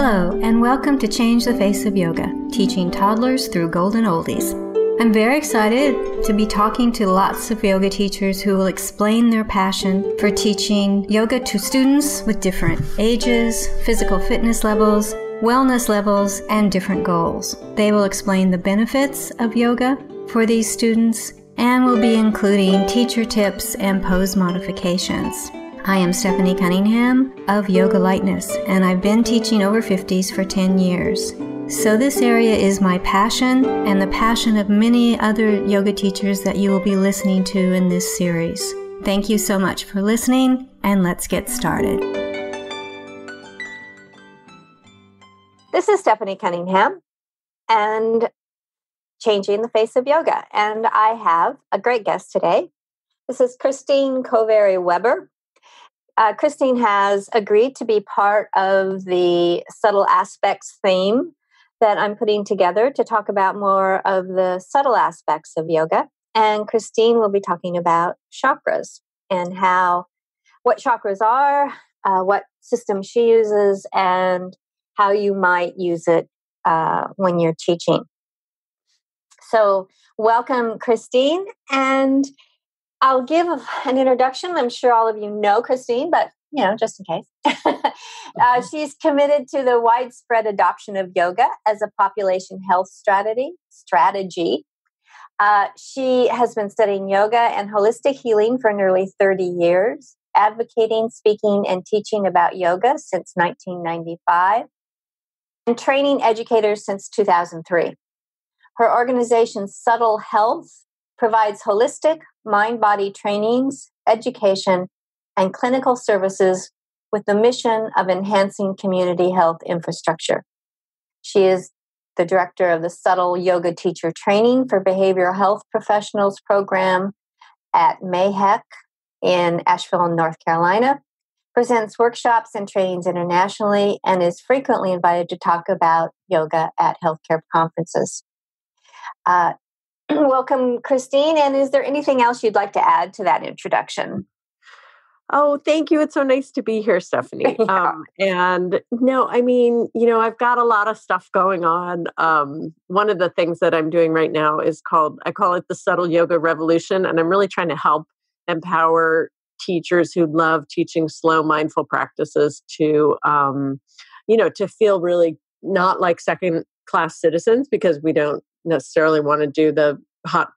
Hello, and welcome to Change the Face of Yoga, teaching toddlers through golden oldies. I'm very excited to be talking to lots of yoga teachers who will explain their passion for teaching yoga to students with different ages, physical fitness levels, wellness levels, and different goals. They will explain the benefits of yoga for these students and will be including teacher tips and pose modifications. I am Stephanie Cunningham of Yoga Lightness, and I've been teaching over 50s for 10 years. So this area is my passion and the passion of many other yoga teachers that you will be listening to in this series. Thank you so much for listening, and let's get started. This is Stephanie Cunningham and Changing the Face of Yoga, and I have a great guest today. This is Kistine Kaoverri Weber. Christine has agreed to be part of the subtle aspects theme that I'm putting together to talk about more of the subtle aspects of yoga. And Christine will be talking about chakras and what chakras are, what system she uses, and how you might use it when you're teaching. So welcome, Christine. And I'll give an introduction. I'm sure all of you know Christine, but just in case. She's committed to the widespread adoption of yoga as a population health strategy. She has been studying yoga and holistic healing for nearly 30 years, advocating, speaking, and teaching about yoga since 1995, and training educators since 2003. Her organization, Subtle Health, provides holistic mind-body trainings, education, and clinical services with the mission of enhancing community health infrastructure. She is the director of the Subtle Yoga Teacher Training for Behavioral Health Professionals program at Mahec in Asheville, North Carolina, presents workshops and trainings internationally, and is frequently invited to talk about yoga at healthcare conferences. Welcome, Christine. And is there anything else you'd like to add to that introduction? Oh, thank you. It's so nice to be here, Stephanie. And no, I've got a lot of stuff going on. One of the things that I'm doing right now I call it the Subtle Yoga Revolution. And I'm really trying to help empower teachers who love teaching slow, mindful practices to feel really not like second-class citizens, because we don't necessarily want to do the hot,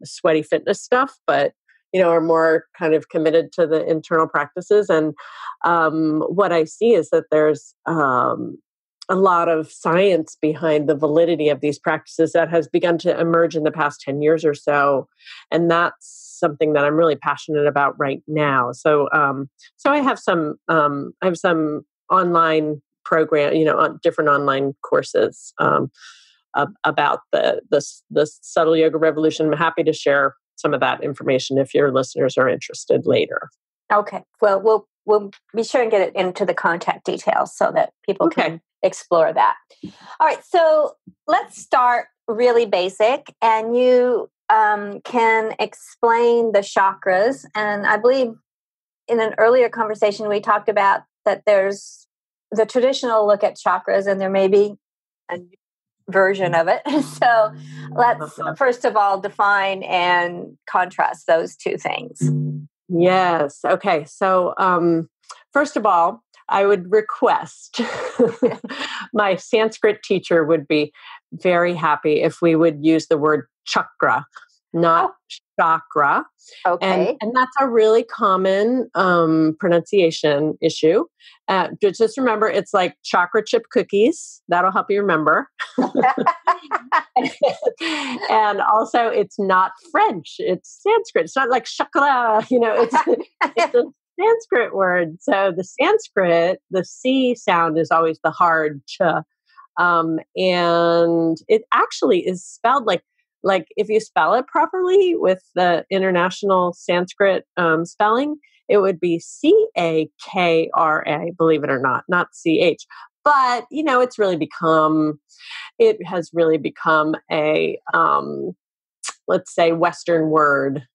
sweaty fitness stuff, but are more kind of committed to the internal practices. And what I see is that there's a lot of science behind the validity of these practices that has begun to emerge in the past 10 years or so. And that's something that I'm really passionate about right now. So I have some online program, different online courses about the Subtle Yoga Revolution. I'm happy to share some of that information if your listeners are interested later. Okay. Well, we'll be sure and get it into the contact details so that people can explore that. All right. So let's start really basic, and you can explain the chakras. And I believe in an earlier conversation, we talked about that there's the traditional look at chakras, and there may be a new version of it. So let's first of all define and contrast those two things. Yes. Okay. So first of all, I would request my Sanskrit teacher would be very happy if we would use the word chakra, not chakra. Okay. And that's a really common pronunciation issue. Just remember, it's like chocolate chip cookies. That'll help you remember. And also, it's not French. It's Sanskrit. It's not like chakra. It's a Sanskrit word. So the Sanskrit, the C sound is always the hard ch. And it actually is spelled like if you spell it properly with the International Sanskrit spelling, it would be Chakra, believe it or not CH. But, it has really become a let's say, Western word,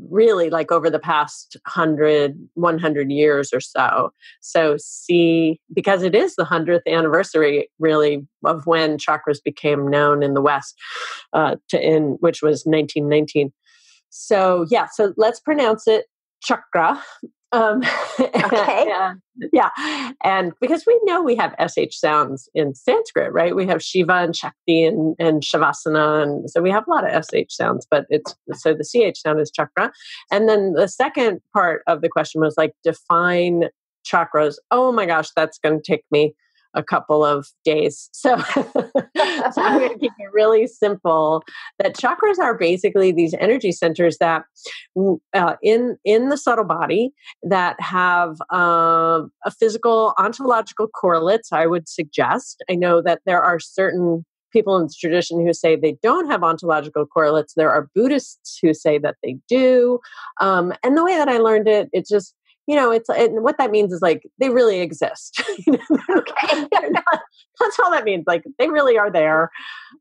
really like over the past 100 years or so. So see, because it is the 100th anniversary, really, of when chakras became known in the West, which was 1919. So yeah, so let's pronounce it chakra. Okay. Yeah. And because we know we have SH sounds in Sanskrit, right? We have Shiva and Shakti and Shavasana. And so we have a lot of SH sounds, but so the CH sound is chakra. And then the second part of the question was like, define chakras. Oh my gosh, that's going to take me a couple of days. So I'm going to keep it really simple. That chakras are basically these energy centers that in the subtle body that have a physical ontological correlates, I would suggest. I know that there are certain people in the tradition who say they don't have ontological correlates. There are Buddhists who say that they do. And the way that I learned it, it's just, what that means is like they really exist. Okay. That's all that means. Like they really are there.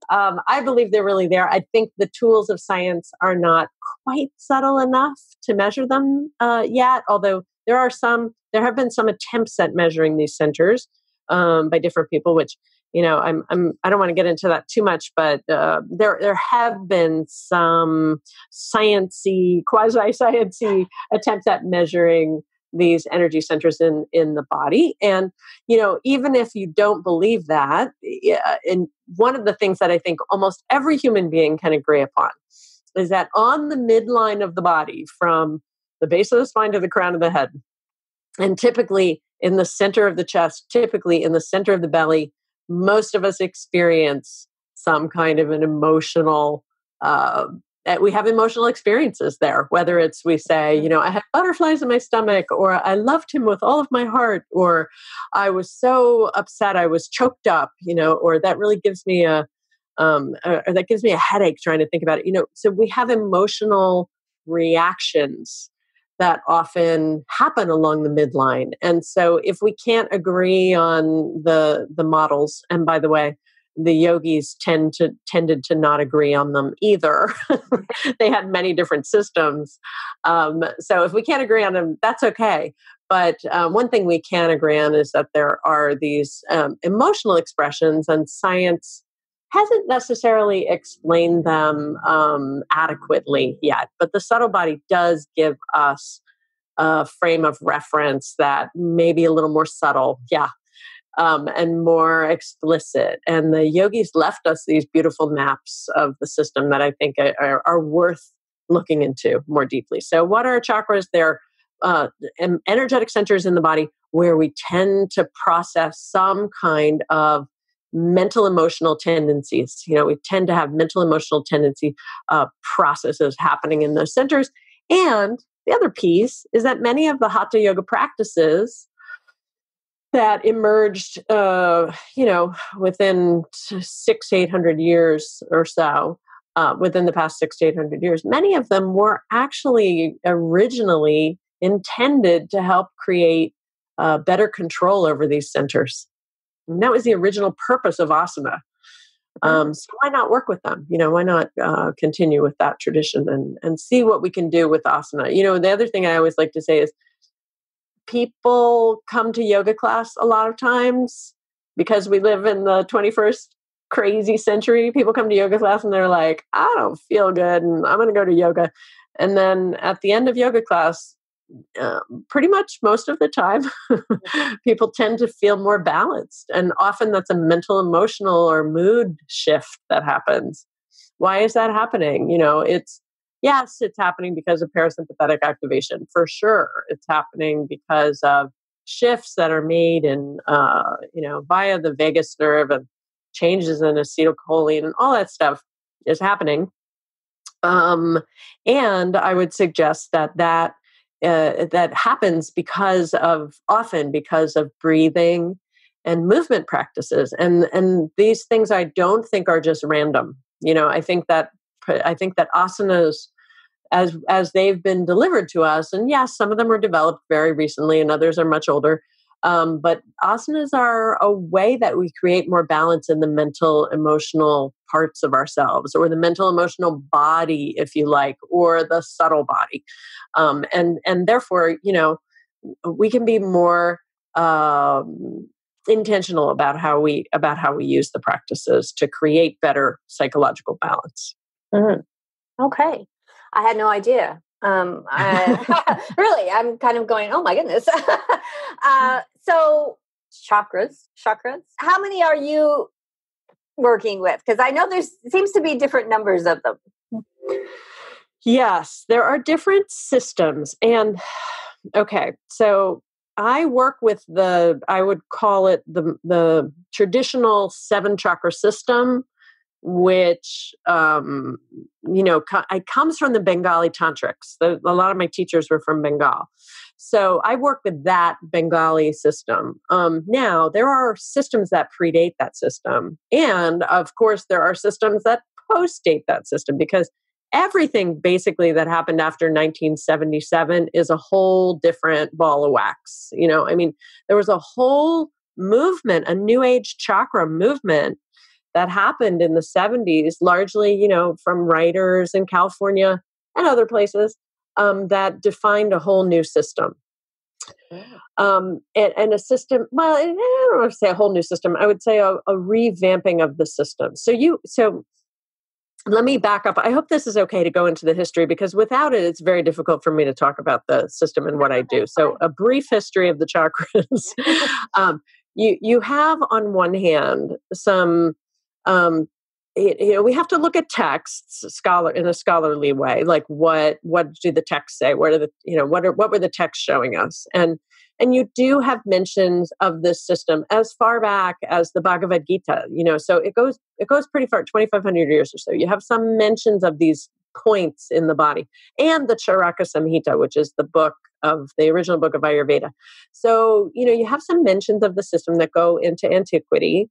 I believe they're really there. I think the tools of science are not quite subtle enough to measure them yet. Although there have been some attempts at measuring these centers by different people, which I don't want to get into that too much, but there have been some quasi-sciencey attempts at measuring these energy centers in the body. And, even if you don't believe that, and one of the things that I think almost every human being can agree upon is that on the midline of the body, from the base of the spine to the crown of the head, and typically in the center of the chest, typically in the center of the belly, most of us experience some kind of an emotional we have emotional experiences there, whether it's we say, I had butterflies in my stomach, or I loved him with all of my heart, or I was so upset I was choked up, or that really gives me or that gives me a headache trying to think about it. So we have emotional reactions that often happen along the midline. And so if we can't agree on the models, and by the way, the yogis tended to not agree on them either. They had many different systems. So if we can't agree on them, that's okay. But one thing we can agree on is that there are these emotional expressions, and science hasn't necessarily explained them adequately yet. But the subtle body does give us a frame of reference that may be a little more subtle. Yeah. And more explicit. And the yogis left us these beautiful maps of the system that I think are worth looking into more deeply. So what are chakras? They're energetic centers in the body where we tend to process some kind of mental emotional tendencies. We tend to have mental emotional tendency processes happening in those centers. And the other piece is that many of the hatha yoga practices that emerged, within 600 to 800 years or so, within the past 600 to 800 years, many of them were actually originally intended to help create better control over these centers. And that was the original purpose of asana. So why not work with them? Why not continue with that tradition and see what we can do with asana? The other thing I always like to say is, people come to yoga class a lot of times because we live in the 21st crazy century. People come to yoga class and they're like, I don't feel good and I'm going to go to yoga. And then at the end of yoga class, pretty much most of the time, people tend to feel more balanced. And often that's a mental, emotional, or mood shift that happens. Why is that happening? Yes, it's happening because of parasympathetic activation, for sure. It's happening because of shifts that are made in, via the vagus nerve, and changes in acetylcholine, and all that stuff is happening. And I would suggest that happens often because of breathing and movement practices, and these things I don't think are just random. I think that asanas, as they've been delivered to us, and yes, some of them were developed very recently and others are much older, But asanas are a way that we create more balance in the mental, emotional parts of ourselves, or the mental, emotional body, if you like, or the subtle body. And therefore, we can be more intentional about how we use the practices to create better psychological balance. Mm-hmm. Okay. I had no idea. Really, I'm kind of going, oh my goodness. So chakras, how many are you working with? Because I know seems to be different numbers of them. Yes, there are different systems. And okay, so I work with I would call it the traditional 7 chakra system, which, it comes from the Bengali tantrics. A lot of my teachers were from Bengal. So I work with that Bengali system. Now, there are systems that predate that system. And of course, there are systems that post-date that system, because everything basically that happened after 1977 is a whole different ball of wax. There was a whole movement, a new age chakra movement that happened in the 70s, largely, from writers in California and other places, that defined a whole new system. And a system, well, I don't want to say a whole new system. I would say a revamping of the system. So let me back up. I hope this is okay to go into the history, because without it, it's very difficult for me to talk about the system and what I do. So a brief history of the chakras. You have on one hand some, we have to look at texts in a scholarly way, like what do the texts say? What were the texts showing us? And you do have mentions of this system as far back as the Bhagavad Gita, so it goes pretty far, 2,500 years or so. You have some mentions of these points in the body, and the Charaka Samhita, which is the original book of Ayurveda. So, you have some mentions of the system that go into antiquity.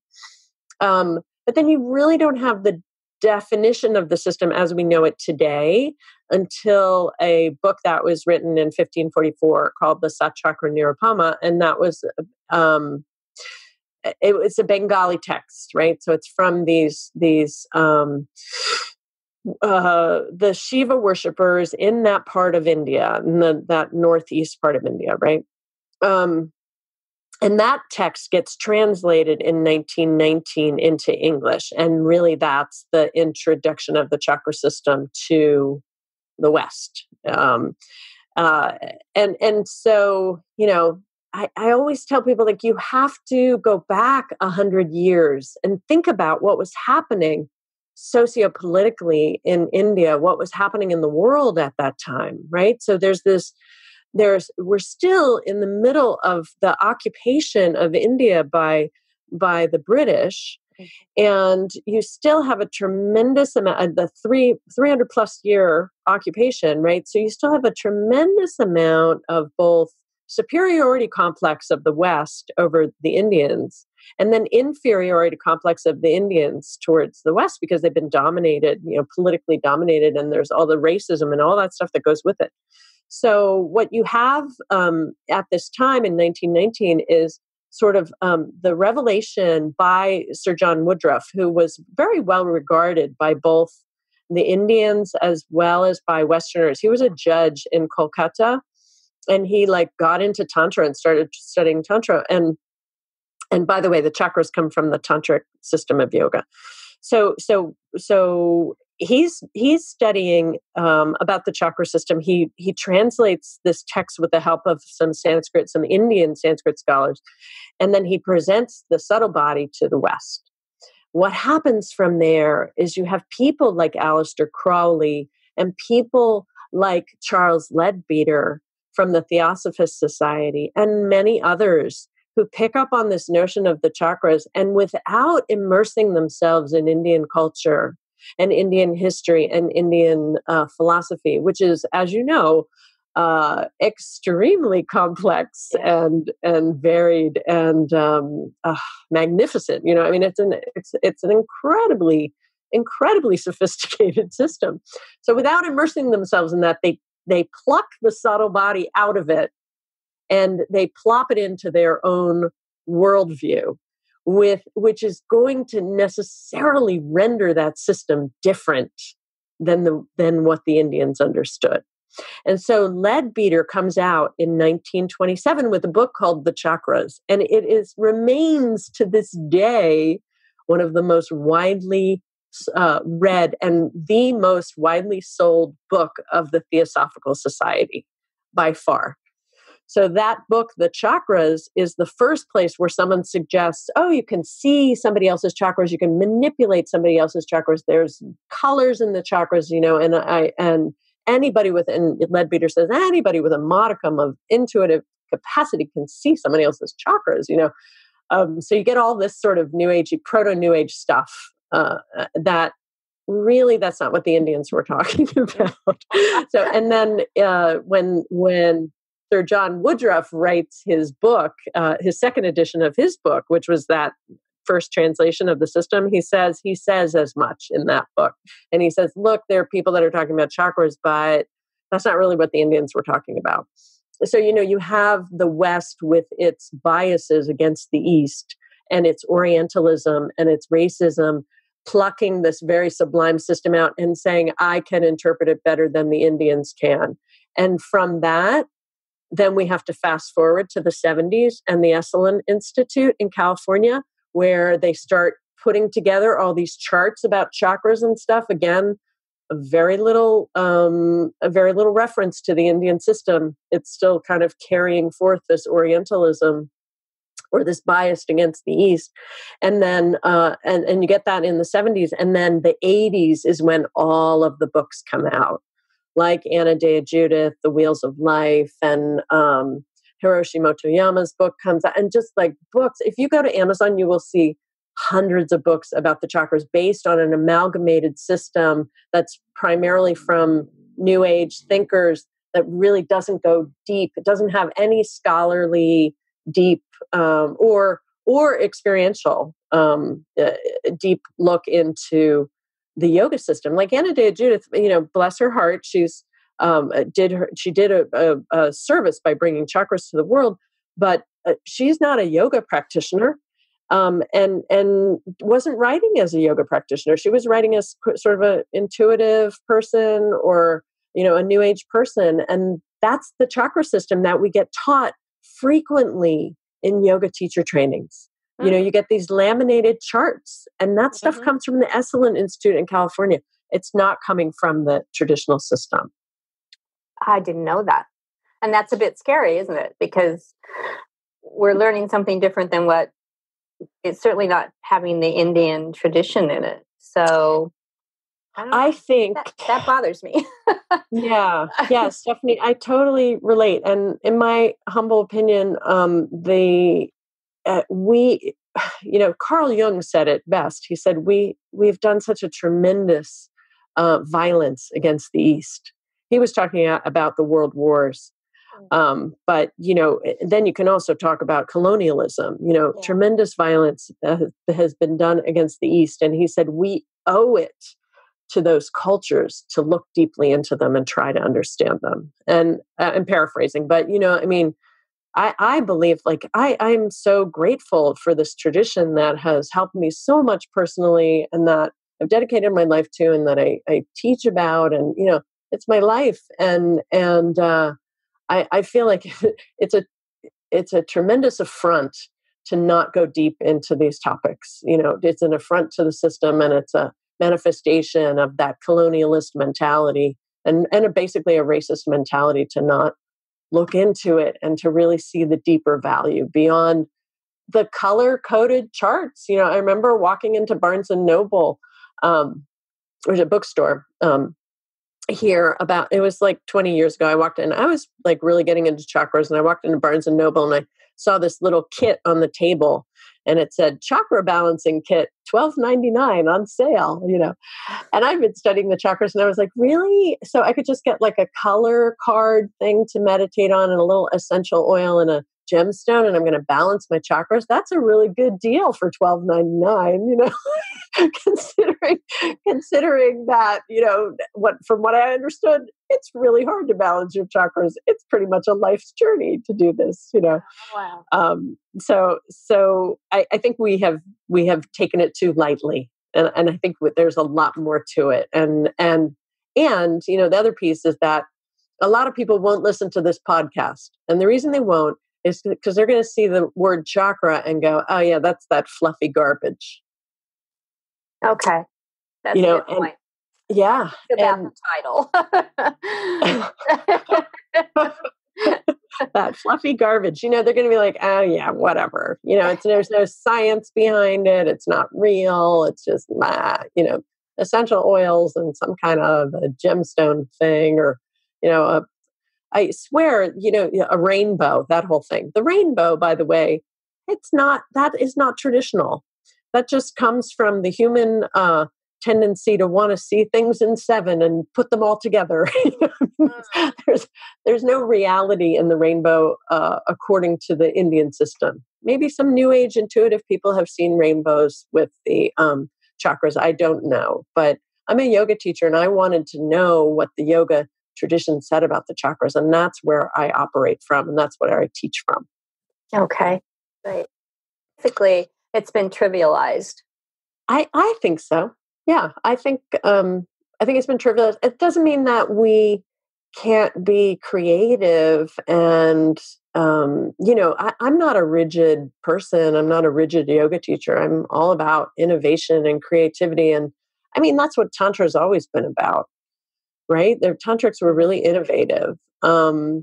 But then you really don't have the definition of the system as we know it today until a book that was written in 1544 called the Satchakra Nirupama. And that was, it was a Bengali text, right? So it's from these the Shiva worshippers in that part of India, in that northeast part of India, right? And that text gets translated in 1919 into English. And really that's the introduction of the chakra system to the West. And so, I always tell people, like, you have to go back 100 years and think about what was happening sociopolitically in India, what was happening in the world at that time, right? So we're still in the middle of the occupation of India by the British, and you still have a tremendous amount of the 300 plus year occupation, right? So you still have a tremendous amount of both superiority complex of the West over the Indians, and then inferiority complex of the Indians towards the West, because they've been dominated, politically dominated, and there's all the racism and all that stuff that goes with it. So what you have at this time in 1919 is sort of the revelation by Sir John Woodruff, who was very well regarded by both the Indians as well as by Westerners. He was a judge in Kolkata, and he got into Tantra and started studying Tantra. And by the way, the chakras come from the Tantric system of yoga. So he's studying about the chakra system. He translates this text with the help of some Indian Sanskrit scholars, and then he presents the subtle body to the West. What happens from there is you have people like Aleister Crowley and people like Charles Leadbeater from the Theosophist Society and many others who pick up on this notion of the chakras, and without immersing themselves in Indian culture and Indian history and Indian philosophy, which is, as you know, extremely complex and varied and magnificent. It's an incredibly sophisticated system. So without immersing themselves in that, they pluck the subtle body out of it and they plop it into their own worldview, which is going to necessarily render that system different than what the Indians understood. And so Leadbeater comes out in 1927 with a book called The Chakras, and it remains to this day one of the most widely read and the most widely sold book of the Theosophical Society by far. So that book, The Chakras, is the first place where someone suggests, oh, you can see somebody else's chakras, you can manipulate somebody else's chakras. There's colors in the chakras, and anybody and Leadbeater says anybody with a modicum of intuitive capacity can see somebody else's chakras, So you get all this sort of New Age, proto-New Age stuff that really that's not what the Indians were talking about. So, and then when Sir John Woodruff writes his book, his second edition of his book, which was that first translation of the system, he says as much in that book. And he says, look, there are people that are talking about chakras, but that's not really what the Indians were talking about. So, you have the West with its biases against the East and its Orientalism and its racism, plucking this very sublime system out and saying, I can interpret it better than the Indians can. And from that, then we have to fast forward to the 70s and the Esalen Institute in California, where they start putting together all these charts about chakras and stuff. Again, a very little reference to the Indian system. It's still kind of carrying forth this Orientalism or this bias against the East. And then, and you get that in the 70s. And then the 80s is when all of the books come out, like Anna Dea Judith, The Wheels of Life, and Hiroshi Motoyama's book comes out. And just like books, if you go to Amazon, you will see hundreds of books about the chakras based on an amalgamated system that's primarily from New Age thinkers that really doesn't go deep. It doesn't have any scholarly deep or experiential deep look into the yoga system. Like Anna Dea Judith, bless her heart, she did a service by bringing chakras to the world, but she's not a yoga practitioner. And wasn't writing as a yoga practitioner. She was writing as sort of an intuitive person or, a New Age person. And that's the chakra system that we get taught frequently in yoga teacher trainings. You get these laminated charts, and that stuff comes from the Esalen Institute in California. It's not coming from the traditional system. I didn't know that. And that's a bit scary, isn't it? Because we're learning something different than what it's certainly not having the Indian tradition in it. So I think that bothers me. Yeah, Stephanie, I totally relate. And in my humble opinion, Carl Jung said it best. He said, we've done such a tremendous violence against the East. He was talking about the world wars. But, then you can also talk about colonialism, tremendous violence has been done against the East. And he said, we owe it to those cultures to look deeply into them and try to understand them. And I'm paraphrasing, but, I believe I'm so grateful for this tradition that has helped me so much personally and that I've dedicated my life to and that I teach about. And, it's my life. And I feel like it's a tremendous affront to not go deep into these topics. It's an affront to the system, and it's a manifestation of that colonialist mentality and basically a racist mentality to not look into it and to really see the deeper value beyond the color-coded charts. I remember walking into Barnes and Noble, or a bookstore, here it was like 20 years ago. I walked in, I was like really getting into chakras, and I walked into Barnes and Noble and I saw this little kit on the table and it said chakra balancing kit, $12.99 on sale, and I've been studying the chakras and I was like, really? So I could just get like a color card thing to meditate on and a little essential oil and a gemstone and I'm going to balance my chakras, that's a really good deal for $12.99, considering that, from what I understood, it's really hard to balance your chakras. It's pretty much a life's journey to do this, Wow. So I think we have taken it too lightly. And I think there's a lot more to it. And the other piece is that a lot of people won't listen to this podcast. And the reason they won't is because they're going to see the word chakra and go, oh yeah, that's that fluffy garbage. Okay. That's a good point. Yeah. It's about the title. That fluffy garbage, they're going to be like, oh yeah, whatever. There's no science behind it. It's not real. It's just, essential oils and some kind of a gemstone thing, or, I swear, a rainbow, that whole thing. The rainbow, by the way, that is not traditional. That just comes from the human tendency to want to see things in 7 and put them all together. There's no reality in the rainbow according to the Indian system. Maybe some New Age intuitive people have seen rainbows with the chakras. I don't know, but I'm a yoga teacher and I wanted to know what the yoga tradition said about the chakras, and that's where I operate from, and that's what I teach from. Okay, right. Basically, it's been trivialized. I think so. Yeah, I think it's been trivialized. It doesn't mean that we can't be creative, and I'm not a rigid person. I'm not a rigid yoga teacher. I'm all about innovation and creativity, and I mean that's what Tantra has always been about. Right? Their tantrics were really innovative.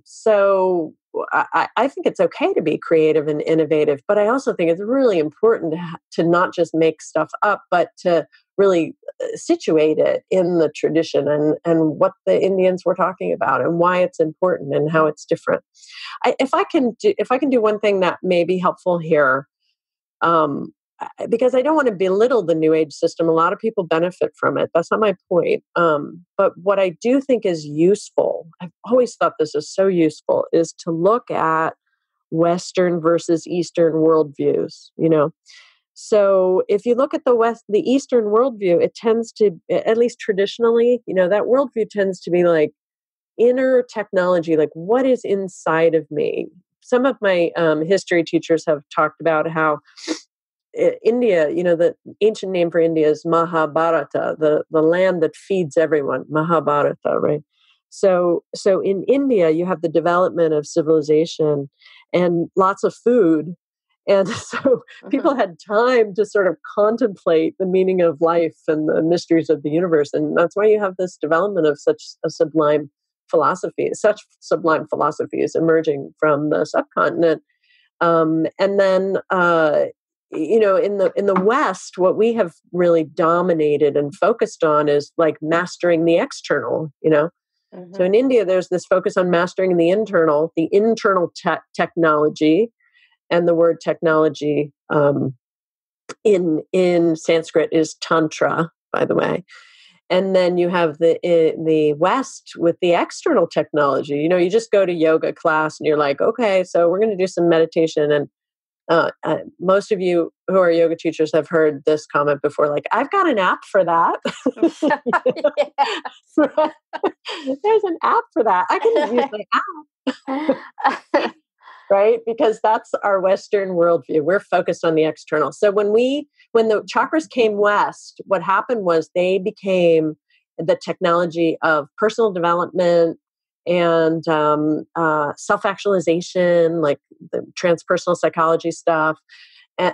So I think it's okay to be creative and innovative, but I also think it's really important to not just make stuff up, but to really situate it in the tradition and what the Indians were talking about and why it's important and how it's different. If I can do one thing that may be helpful here, because I don't want to belittle the New Age system. A lot of people benefit from it. That's not my point. But what I do think is useful, I've always thought this is so useful, is to look at Western versus Eastern worldviews, So if you look at the Eastern worldview, it tends to, at least traditionally, that worldview tends to be like inner technology, like what is inside of me. Some of my history teachers have talked about how India, the ancient name for India is Mahabharata, the land that feeds everyone, Mahabharata, right? So in India, you have the development of civilization and lots of food. And so people had time to sort of contemplate the meaning of life and the mysteries of the universe. And that's why you have this development of such sublime philosophies emerging from the subcontinent. And then, in the West, what we have really dominated and focused on is like mastering the external, Mm-hmm. So in India, there's this focus on mastering the internal technology, and the word technology in Sanskrit is tantra, by the way. And then you have the West with the external technology. You just go to yoga class and you're like, okay, so we're going to do some meditation. And most of you who are yoga teachers have heard this comment before, like, I've got an app for that. There's an app for that. I can use my app. Right? Because that's our Western worldview. We're focused on the external. So when the chakras came west, what happened was they became the technology of personal development and self-actualization, like the transpersonal psychology stuff, and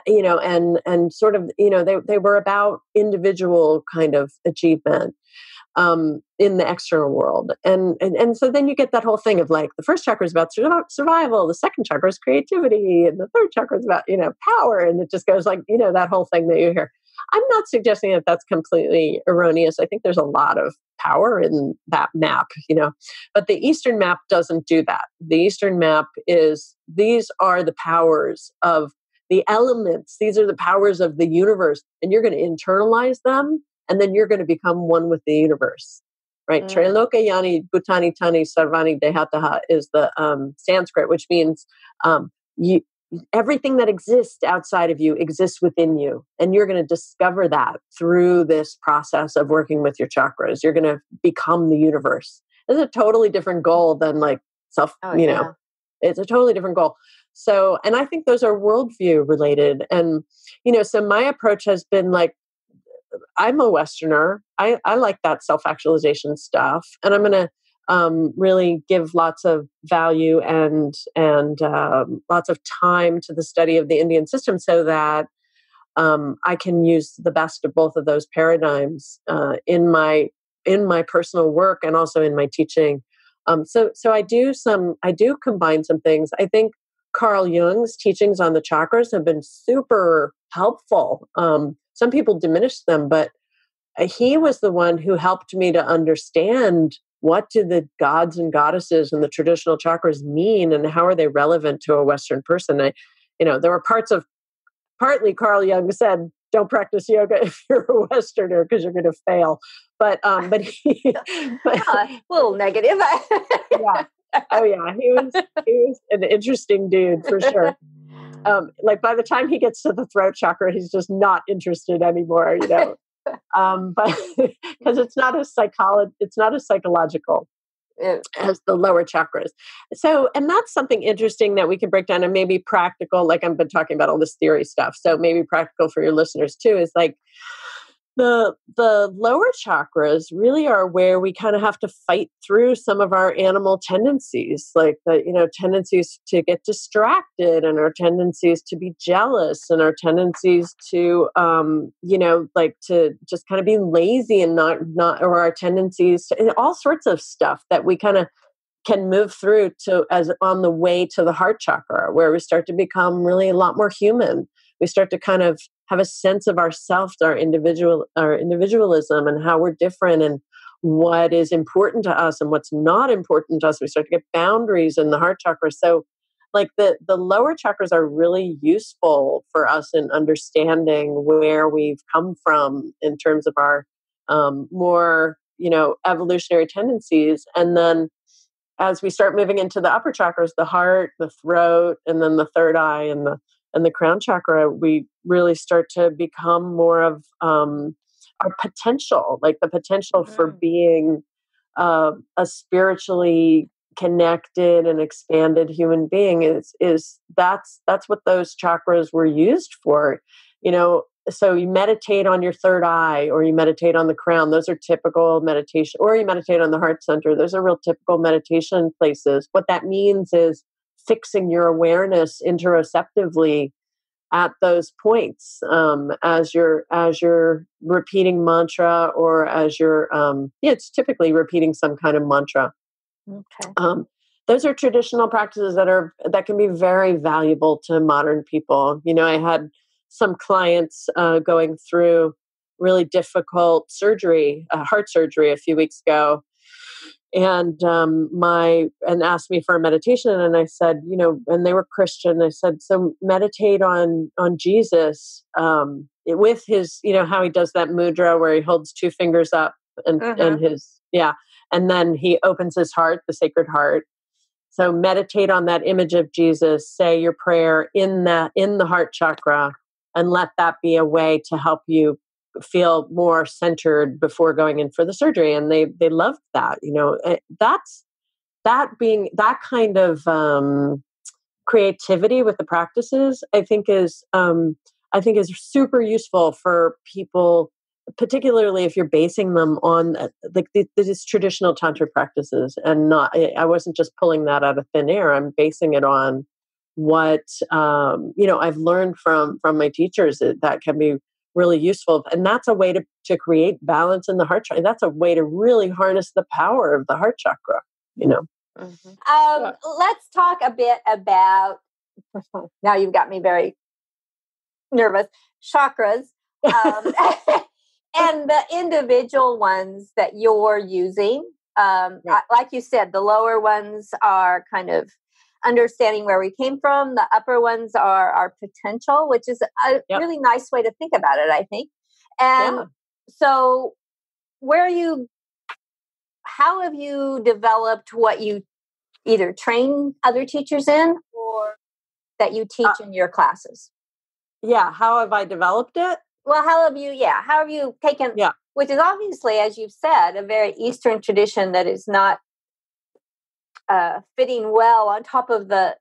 sort of, they were about individual kind of achievement in the external world. And so then you get that whole thing of like, the first chakra is about survival, the second chakra is creativity, and the third chakra is about, power. And it just goes like, that whole thing that you hear. I'm not suggesting that that's completely erroneous. I think there's a lot of power in that map, but the Eastern map doesn't do that. The Eastern map these are the powers of the elements. These are the powers of the universe, and you're going to internalize them, and then you're going to become one with the universe, right? Trailoka yani bhutani tani sarvani dehataha is the Sanskrit, which means everything that exists outside of you exists within you. And you're going to discover that through this process of working with your chakras. You're going to become the universe. It's a totally different goal than like it's a totally different goal. So, and I think those are worldview related. And, so my approach has been like, I'm a Westerner. I like that self-actualization stuff. And I'm going to really give lots of value and lots of time to the study of the Indian system so that I can use the best of both of those paradigms in my personal work and also in my teaching. So I do combine some things. I think Carl Jung's teachings on the chakras have been super helpful. Some people diminish them, but he was the one who helped me to understand what do the gods and goddesses and the traditional chakras mean and how are they relevant to a Western person. There were partly Carl Jung said, don't practice yoga if you're a Westerner because you're going to fail. But a little negative. Yeah. Oh yeah. He was an interesting dude for sure. Like by the time he gets to the throat chakra, he's just not interested anymore, but because it's not as psychological as the lower chakras. So, and that's something interesting that we can break down and maybe practical, like I've been talking about all this theory stuff. So maybe practical for your listeners too, is like the lower chakras really are where we kind of have to fight through some of our animal tendencies, like the, tendencies to get distracted and our tendencies to be jealous and our tendencies to, like to just kind of be lazy and not, or our tendencies to, and all sorts of stuff that we kind of can move through to as on the way to the heart chakra, where we start to become really a lot more human. We start to kind of have a sense of ourselves, our individualism and how we're different and what is important to us and what's not important to us. We start to get boundaries in the heart chakra. So like the lower chakras are really useful for us in understanding where we've come from in terms of our more, evolutionary tendencies. And then as we start moving into the upper chakras, the heart, the throat, and then the third eye and the crown chakra, we really start to become more of our potential, like the potential for being a spiritually connected and expanded human being is that's what those chakras were used for. So you meditate on your third eye or you meditate on the crown. Those are typical meditation, or you meditate on the heart center. Those are real typical meditation places. What that means is fixing your awareness interoceptively at those points as you're repeating mantra or as you're it's typically repeating some kind of mantra. Okay. Those are traditional practices that can be very valuable to modern people. I had some clients going through really difficult surgery, heart surgery, a few weeks ago, and asked me for a meditation, and I said, and they were Christian. I said, so meditate on Jesus with his, how he does that mudra where he holds two fingers up and his and then he opens his heart, the sacred heart. So meditate on that image of Jesus. Say your prayer in the heart chakra, and let that be a way to help you feel more centered before going in for the surgery. And they loved that. That kind of creativity with the practices, I think is super useful for people, particularly if you're basing them on these traditional tantra practices, and I wasn't just pulling that out of thin air. I'm basing it on what I've learned from my teachers that can be really useful. And that's a way to create balance in the heart chakra. That's a way to really harness the power of the heart chakra, Let's talk a bit about, now you've got me very nervous, chakras, and the individual ones that you're using. Like you said, the lower ones are kind of understanding where we came from. The upper ones are our potential, which is a really nice way to think about it, I think. And so how have you developed what you either train other teachers in, or that you teach in your classes? Yeah. How have I developed it? Well, how have you taken, which is obviously, as you've said, a very Eastern tradition that is not fitting well on top of the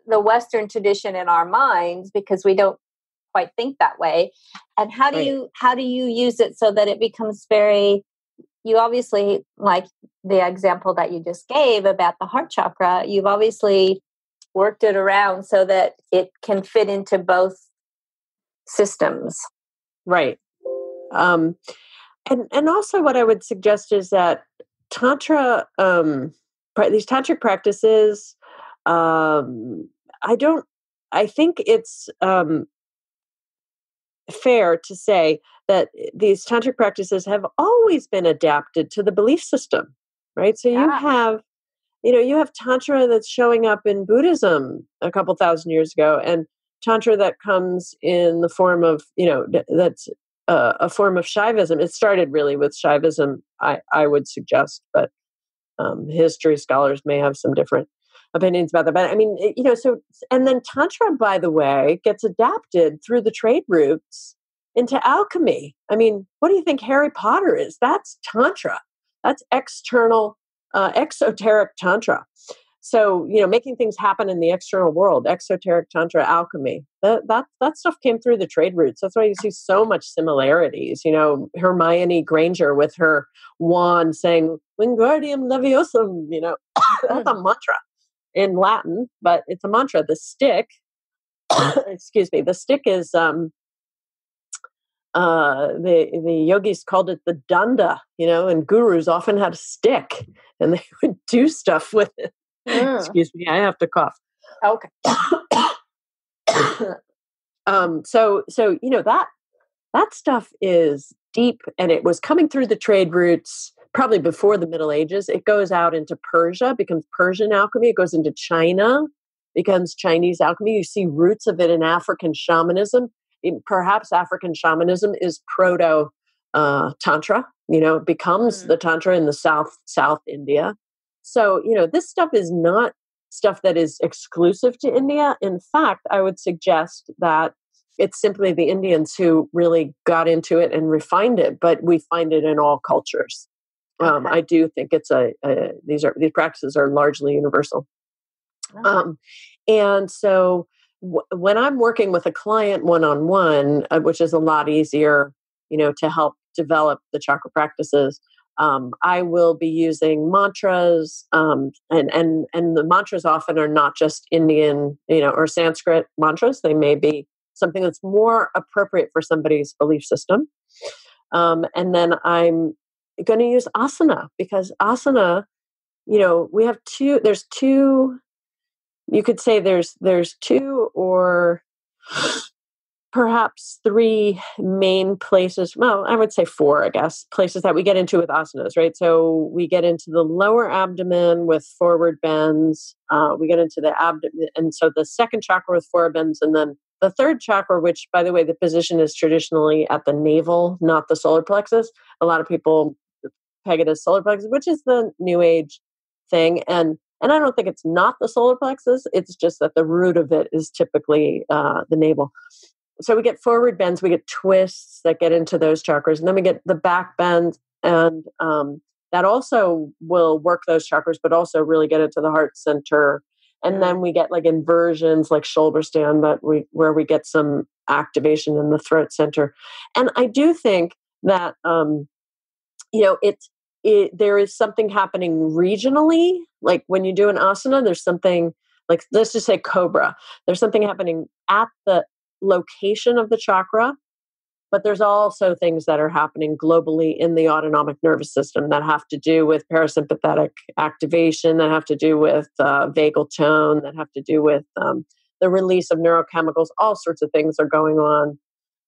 Western tradition in our minds, because we don't quite think that way. And how do you use it so that it becomes very, you obviously, like the example that you just gave about the heart chakra, you've obviously worked it around so that it can fit into both systems. Right. And also what I would suggest is that Tantra, these tantric practices, I think it's fair to say that these tantric practices have always been adapted to the belief system, right? So you have Tantra that's showing up in Buddhism a couple thousand years ago, and Tantra that comes in the form of, that's a form of Shaivism. It started really with Shaivism, I would suggest, but history scholars may have some different opinions about that. But I mean, and then Tantra, by the way, gets adapted through the trade routes into alchemy. I mean, what do you think Harry Potter is? That's Tantra. That's external, exoteric Tantra. So, making things happen in the external world, exoteric Tantra, alchemy, that stuff came through the trade routes. That's why you see so much similarities. Hermione Granger with her wand saying, Wingardium Leviosa, that's a mantra in Latin, but it's a mantra. The stick, excuse me, the stick is, the yogis called it the danda, and gurus often had a stick and they would do stuff with it. Excuse me, I have to cough. Okay. So that stuff is deep, and it was coming through the trade routes probably before the Middle Ages. It goes out into Persia, becomes Persian alchemy. It goes into China, becomes Chinese alchemy. You see roots of it in African shamanism. Perhaps African shamanism is proto Tantra. It becomes the Tantra in the South India. So, this stuff is not stuff that is exclusive to India. In fact, I would suggest that it's simply the Indians who really got into it and refined it, but we find it in all cultures. Okay. I do think it's these practices are largely universal. Okay. And so when I'm working with a client one-on-one, which is a lot easier, to help develop the chakra practices, I will be using mantras, and the mantras often are not just Indian, or Sanskrit mantras. They may be something that's more appropriate for somebody's belief system. And then I'm going to use asana, because asana, we have there's two, you could say there's two or perhaps three main places. Well, I would say four, I guess, places that we get into with asanas, right? So we get into the lower abdomen with forward bends. We get into the abdomen. And so the second chakra with forward bends. And then the third chakra, which, by the way, the position is traditionally at the navel, not the solar plexus. A lot of people peg it as solar plexus, which is the new age thing. And I don't think it's not the solar plexus. It's just that the root of it is typically the navel. So we get forward bends, we get twists that get into those chakras, and then we get the back bend, and that also will work those chakras, but also really get into the heart center. And then we get like inversions, like shoulder stand, where we get some activation in the throat center. And I do think that there is something happening regionally. Like when you do an asana, there's something like, let's just say cobra. There's something happening at the location of the chakra, but there's also things that are happening globally in the autonomic nervous system that have to do with parasympathetic activation, that have to do with vagal tone, that have to do with the release of neurochemicals. All sorts of things are going on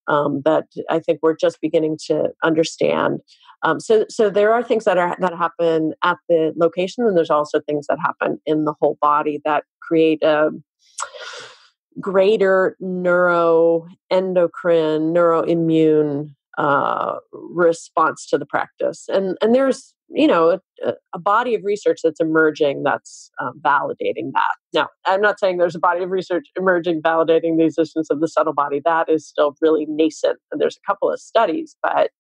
that I think we're just beginning to understand. So there are things that happen at the location, and there's also things that happen in the whole body that create a greater neuroendocrine, neuroimmune response to the practice. And there's a body of research that's emerging that's validating that. Now, I'm not saying there's a body of research emerging validating the existence of the subtle body. That is still really nascent. And there's a couple of studies, but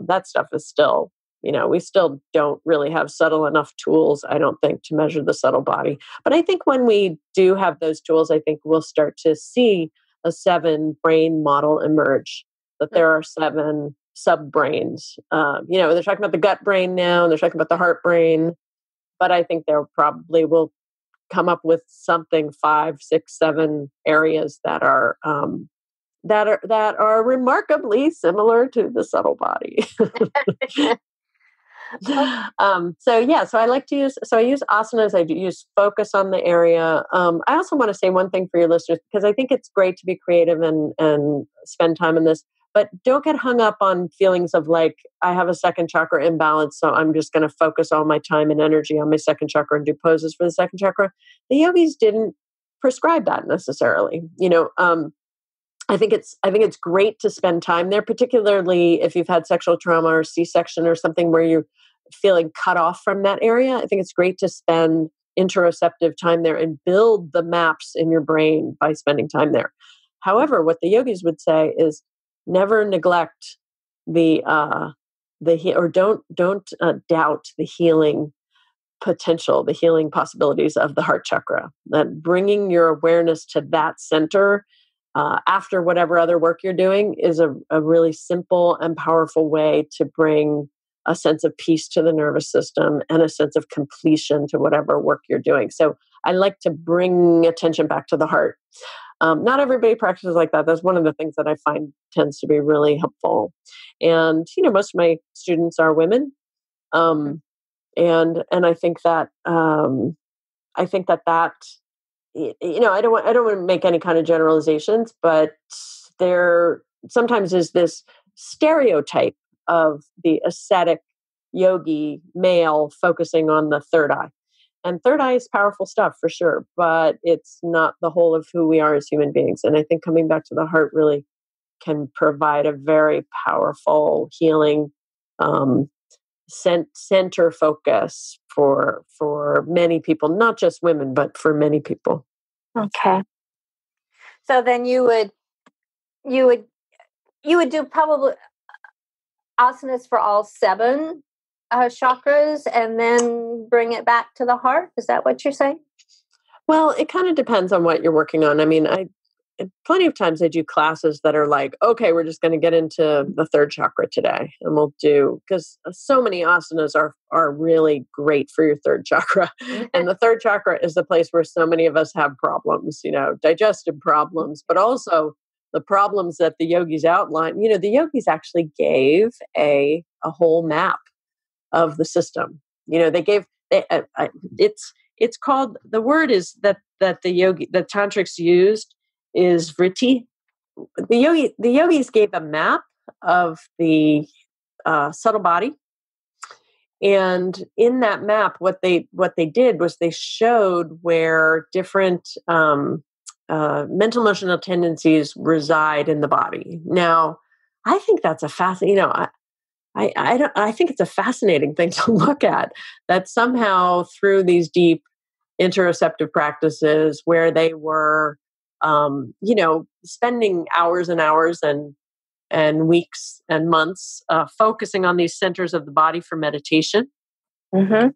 that stuff is still, we still don't really have subtle enough tools, I don't think, to measure the subtle body. But I think when we do have those tools, I think we'll start to see a 7 brain model emerge, that there are 7 sub-brains. They're talking about the gut brain now, and they're talking about the heart brain, but I think there probably will come up with something 5, 6, 7 areas that are remarkably similar to the subtle body. So I like to use asanas. I do use focus on the area. I also want to say one thing for your listeners, because I think it's great to be creative and spend time in this, but don't get hung up on feelings of like, I have a second chakra imbalance, so I'm just going to focus all my time and energy on my second chakra and do poses for the second chakra. The yogis didn't prescribe that necessarily. I think it's great to spend time there, particularly if you've had sexual trauma or C-section or something where you're feeling cut off from that area. I think it's great to spend interoceptive time there and build the maps in your brain by spending time there. However, what the yogis would say is never neglect don't doubt the healing potential, the healing possibilities of the heart chakra. That bringing your awareness to that center after whatever other work you're doing is a really simple and powerful way to bring a sense of peace to the nervous system and a sense of completion to whatever work you're doing. So I like to bring attention back to the heart. Not everybody practices like that. That's one of the things that I find tends to be really helpful. And, most of my students are women. And I think that, I don't want to make any kind of generalizations, but there sometimes is this stereotype of the ascetic yogi male focusing on the third eye. And third eye is powerful stuff for sure, but it's not the whole of who we are as human beings. And I think coming back to the heart really can provide a very powerful healing center focus for many people, not just women, but for many people. Okay. So then you would do probably asanas for all 7 chakras and then bring it back to the heart. Is that what you're saying? Well, it kind of depends on what you're working on. I mean, plenty of times I do classes that are like, okay, we're just going to get into the third chakra today. And we'll do, because so many asanas are really great for your third chakra. And the third chakra is the place where so many of us have problems, digestive problems, but also the problems that the yogis outline. The yogis actually gave a whole map of the system. They gave, it's called, the word is that the tantrics used is vritti. The yogis gave a map of the subtle body, and in that map, what they did was they showed where different mental emotional tendencies reside in the body. Now, I think that's a fascinating. I think it's a fascinating thing to look at. That somehow through these deep interoceptive practices, where they were spending hours and hours and weeks and months focusing on these centers of the body for meditation. Mm-hmm.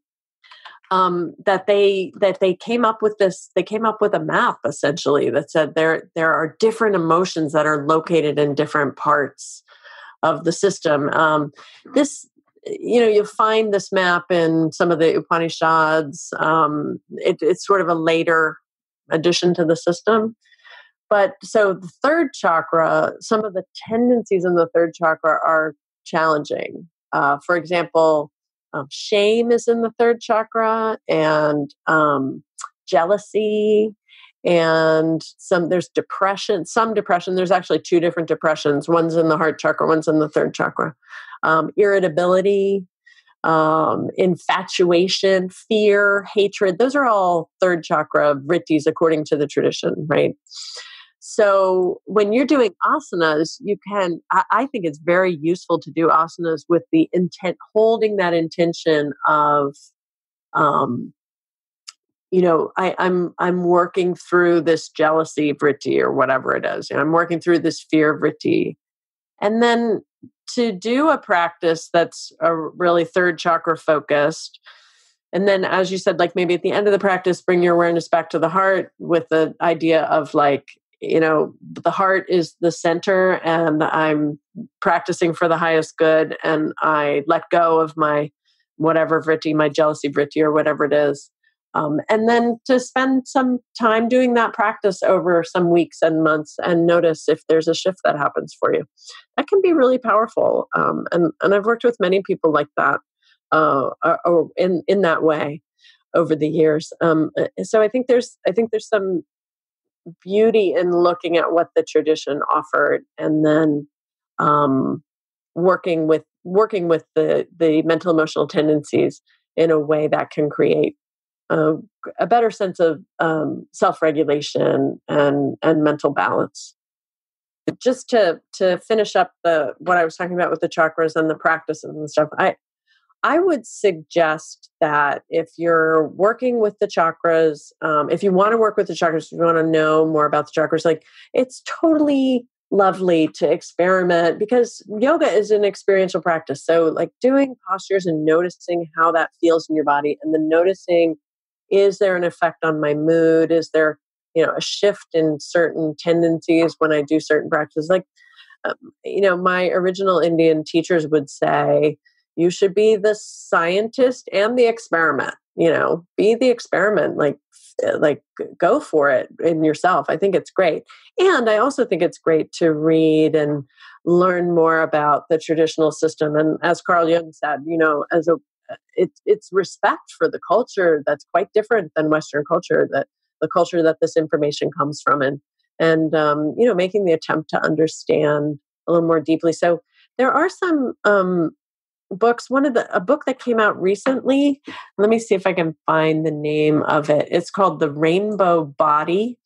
That they came up with this. They came up with a map essentially that said there are different emotions that are located in different parts of the system. You'll find this map in some of the Upanishads. It's sort of a later addition to the system. But so the third chakra, some of the tendencies in the third chakra are challenging. For example, shame is in the third chakra, and jealousy, and there's depression. There's actually 2 different depressions. One's in the heart chakra, one's in the third chakra. Irritability, infatuation, fear, hatred. Those are all third chakra vrittis according to the tradition, right? So when you're doing asanas, you can, I think it's very useful to do asanas with the intent, holding that intention of, I'm working through this jealousy vritti or whatever it is. I'm working through this fear vritti. And then to do a practice that's a really third chakra focused. And then, as you said, like maybe at the end of the practice, bring your awareness back to the heart with the idea of like, the heart is the center and I'm practicing for the highest good. And I let go of my whatever vritti, my jealousy vritti or whatever it is. And then to spend some time doing that practice over some weeks and months and notice if there's a shift that happens for you. That can be really powerful. And I've worked with many people like that or in that way over the years. So I think there's some beauty in looking at what the tradition offered and then working with the mental emotional tendencies in a way that can create a better sense of self-regulation and mental balance. Just to finish up what I was talking about with the chakras and the practices and stuff, I would suggest that if you're working with the chakras, if you want to work with the chakras, if you want to know more about the chakras, like it's totally lovely to experiment because yoga is an experiential practice. So like doing postures and noticing how that feels in your body and then noticing, is there an effect on my mood? Is there, a shift in certain tendencies when I do certain practices? Like, my original Indian teachers would say, you should be the scientist and the experiment, be the experiment, like go for it in yourself. I think it's great. And I also think it's great to read and learn more about the traditional system. And as Carl Jung said, it's respect for the culture that's quite different than Western culture, that the culture that this information comes from, and making the attempt to understand a little more deeply. So there are some books. A book that came out recently. Let me see if I can find the name of it. It's called The Rainbow Body,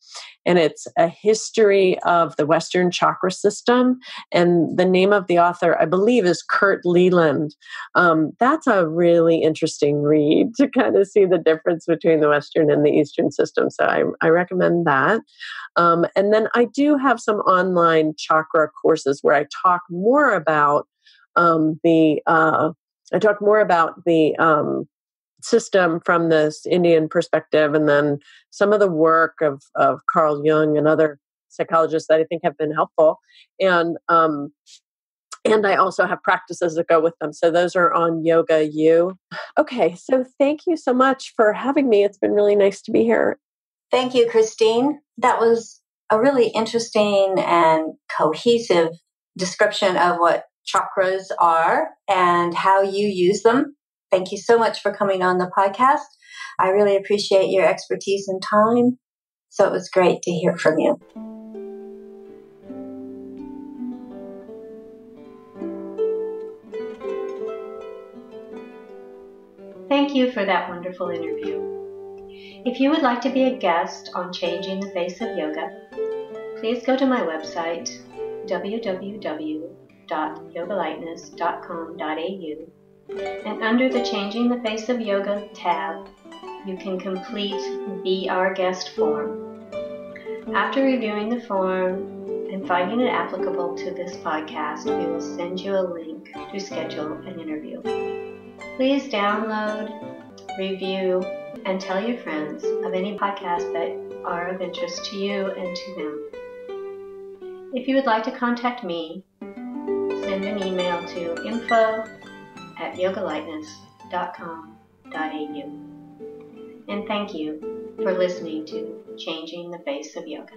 and it's a history of the Western chakra system. And the name of the author, I believe, is Kurt Leland. That's a really interesting read to kind of see the difference between the Western and the Eastern system. So I recommend that. And then I do have some online chakra courses where I talk more about the system from this Indian perspective, and then some of the work of Carl Jung and other psychologists that I think have been helpful. And I also have practices that go with them. So those are on Yoga U. Okay, so thank you so much for having me. It's been really nice to be here. Thank you, Christine. That was a really interesting and cohesive description of what chakras are and how you use them. Thank you so much for coming on the podcast. I really appreciate your expertise and time. So it was great to hear from you. Thank you for that wonderful interview. If you would like to be a guest on Changing the Face of Yoga, please go to my website, www.yogalightness.com.au, and under the Changing the Face of Yoga tab, you can complete Be Our Guest form. After reviewing the form and finding it applicable to this podcast, we will send you a link to schedule an interview. Please download, review, and tell your friends of any podcasts that are of interest to you and to them. If you would like to contact me, send an email to info@yogalightness.com.au. And thank you for listening to Changing the Face of Yoga.